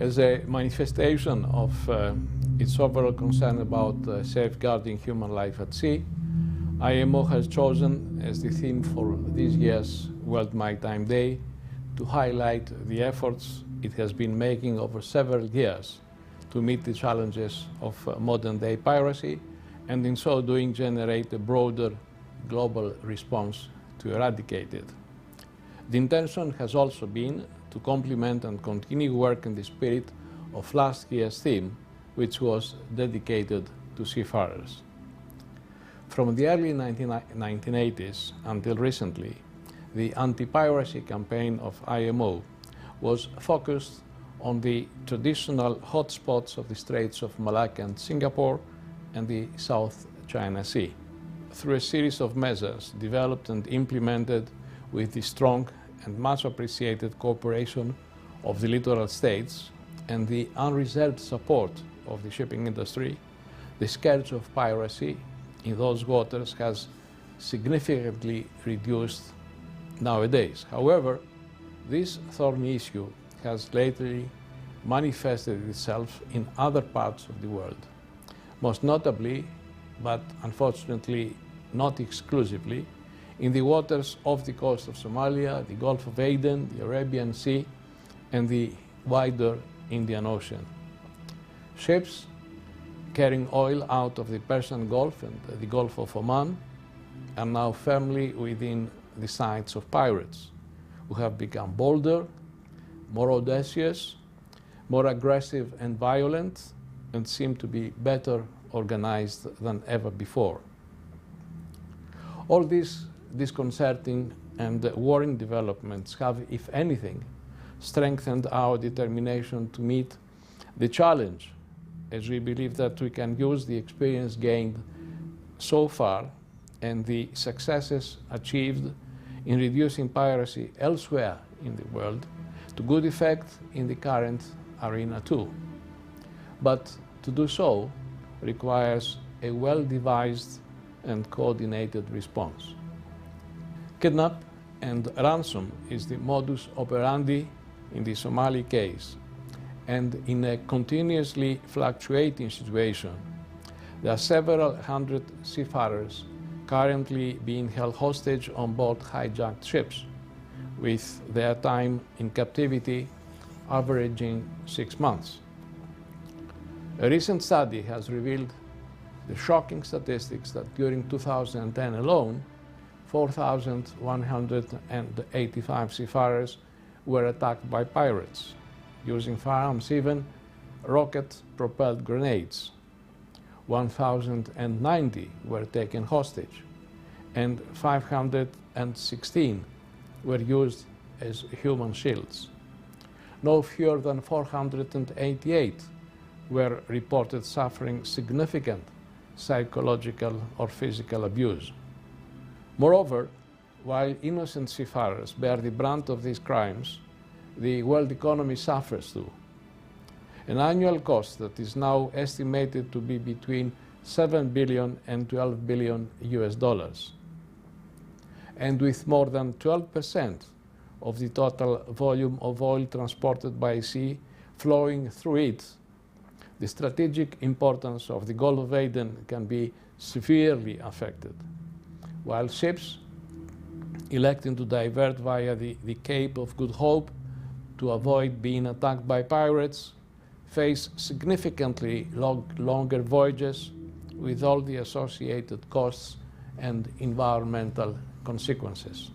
As a manifestation of its overall concern about safeguarding human life at sea, IMO has chosen as the theme for this year's World Maritime Day to highlight the efforts it has been making over several years to meet the challenges of modern-day piracy, and in so doing generate a broader global response to eradicate it. The intention has also been to complement and continue work in the spirit of last year's theme, which was dedicated to seafarers. From the early 1980s until recently, the anti-piracy campaign of IMO was focused on the traditional hotspots of the Straits of Malacca and Singapore and the South China Sea, through a series of measures developed and implemented with the strong and much appreciated cooperation of the littoral states and the unreserved support of the shipping industry. The scourge of piracy in those waters has significantly reduced nowadays. However, this thorny issue has lately manifested itself in other parts of the world, most notably, but unfortunately not exclusively, in the waters off the coast of Somalia, the Gulf of Aden, the Arabian Sea, and the wider Indian Ocean. Ships carrying oil out of the Persian Gulf and the Gulf of Oman are now firmly within the sights of pirates, who have become bolder, more audacious, more aggressive and violent, and seem to be better organized than ever before. All these disconcerting and worrying developments have, if anything, strengthened our determination to meet the challenge, as we believe that we can use the experience gained so far and the successes achieved in reducing piracy elsewhere in the world to good effect in the current arena too. But to do so requires a well-devised and coordinated response. Kidnap and ransom is the modus operandi in the Somali case, and in a continuously fluctuating situation, there are several hundred seafarers currently being held hostage on board hijacked ships, with their time in captivity averaging 6 months. A recent study has revealed the shocking statistics that during 2010 alone, 4,185 seafarers were attacked by pirates, using firearms, even rocket-propelled grenades. 1,090 were taken hostage, and 516 were used as human shields. No fewer than 488 were reported suffering significant psychological or physical abuse. Moreover, while innocent seafarers bear the brunt of these crimes, the world economy suffers too. An annual cost that is now estimated to be between 7 billion and 12 billion US dollars. And with more than 12% of the total volume of oil transported by sea flowing through it, the strategic importance of the Gulf of Aden can be severely affected, while ships electing to divert via the Cape of Good Hope to avoid being attacked by pirates face significantly longer voyages with all the associated costs and environmental consequences.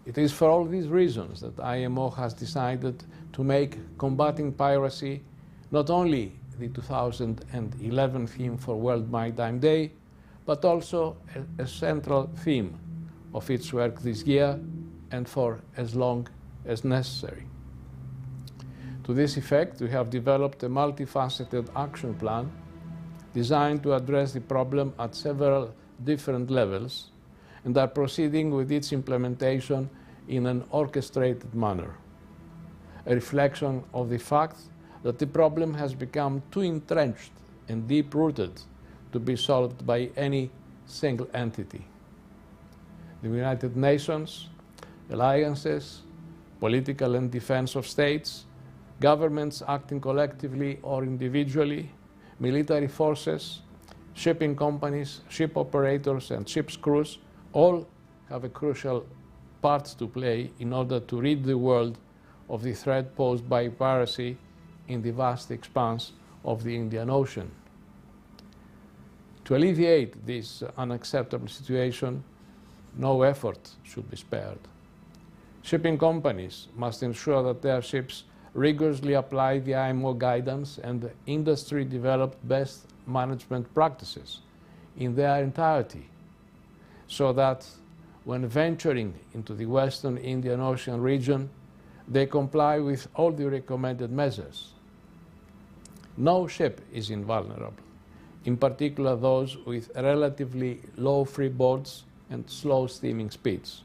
It is for all these reasons that IMO has decided to make combating piracy not only the 2011 theme for World Maritime Day, but also a central theme of its work this year and for as long as necessary. To this effect, we have developed a multifaceted action plan designed to address the problem at several different levels and are proceeding with its implementation in an orchestrated manner, a reflection of the fact that the problem has become too entrenched and deep-rooted to be solved by any single entity. The United Nations, alliances, political and defense of states, governments acting collectively or individually, military forces, shipping companies, ship operators, and ship's crews all have a crucial part to play in order to rid the world of the threat posed by piracy in the vast expanse of the Indian Ocean. To alleviate this unacceptable situation, no effort should be spared. Shipping companies must ensure that their ships rigorously apply the IMO guidance and industry-developed best management practices in their entirety, so that when venturing into the Western Indian Ocean region, they comply with all the recommended measures. No ship is invulnerable, in particular those with relatively low freeboards and slow steaming speeds.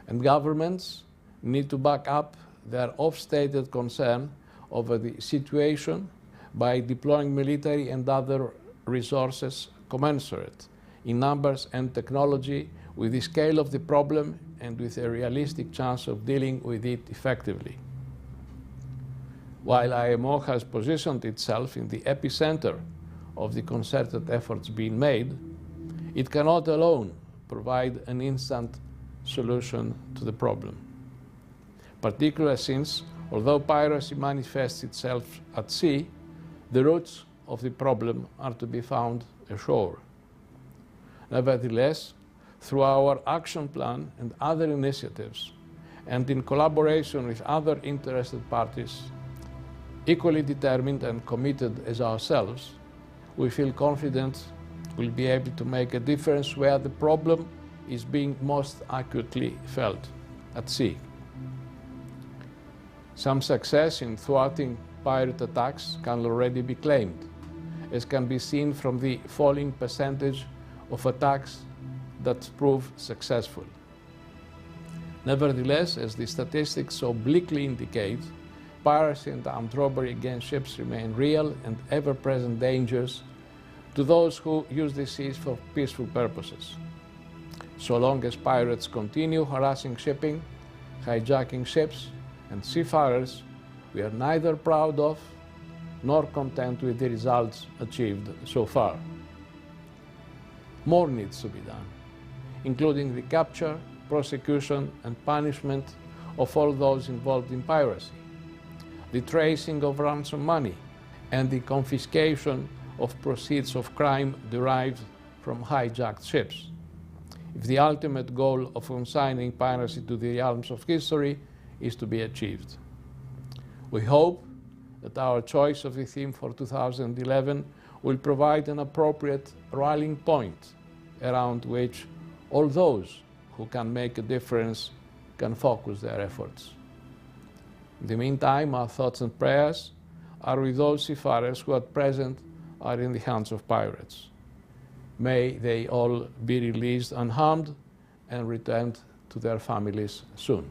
And governments need to back up their oft-stated concern over the situation by deploying military and other resources commensurate in numbers and technology with the scale of the problem and with a realistic chance of dealing with it effectively. While IMO has positioned itself in the epicenter of the concerted efforts being made, it cannot alone provide an instant solution to the problem. Particularly since, although piracy manifests itself at sea, the roots of the problem are to be found ashore. Nevertheless, through our action plan and other initiatives, and in collaboration with other interested parties, equally determined and committed as ourselves, we feel confident we'll be able to make a difference where the problem is being most acutely felt, at sea. Some success in thwarting pirate attacks can already be claimed, as can be seen from the falling percentage of attacks that prove successful. Nevertheless, as the statistics obliquely indicate, piracy and armed robbery against ships remain real and ever-present dangers to those who use the seas for peaceful purposes. So long as pirates continue harassing shipping, hijacking ships, and seafarers, we are neither proud of nor content with the results achieved so far. More needs to be done, including the capture, prosecution, and punishment of all those involved in piracy, the tracing of ransom money, and the confiscation of proceeds of crime derived from hijacked ships, if the ultimate goal of consigning piracy to the realms of history is to be achieved. We hope that our choice of the theme for 2011 will provide an appropriate rallying point around which all those who can make a difference can focus their efforts. In the meantime, our thoughts and prayers are with those seafarers who at present are in the hands of pirates. May they all be released unharmed and returned to their families soon.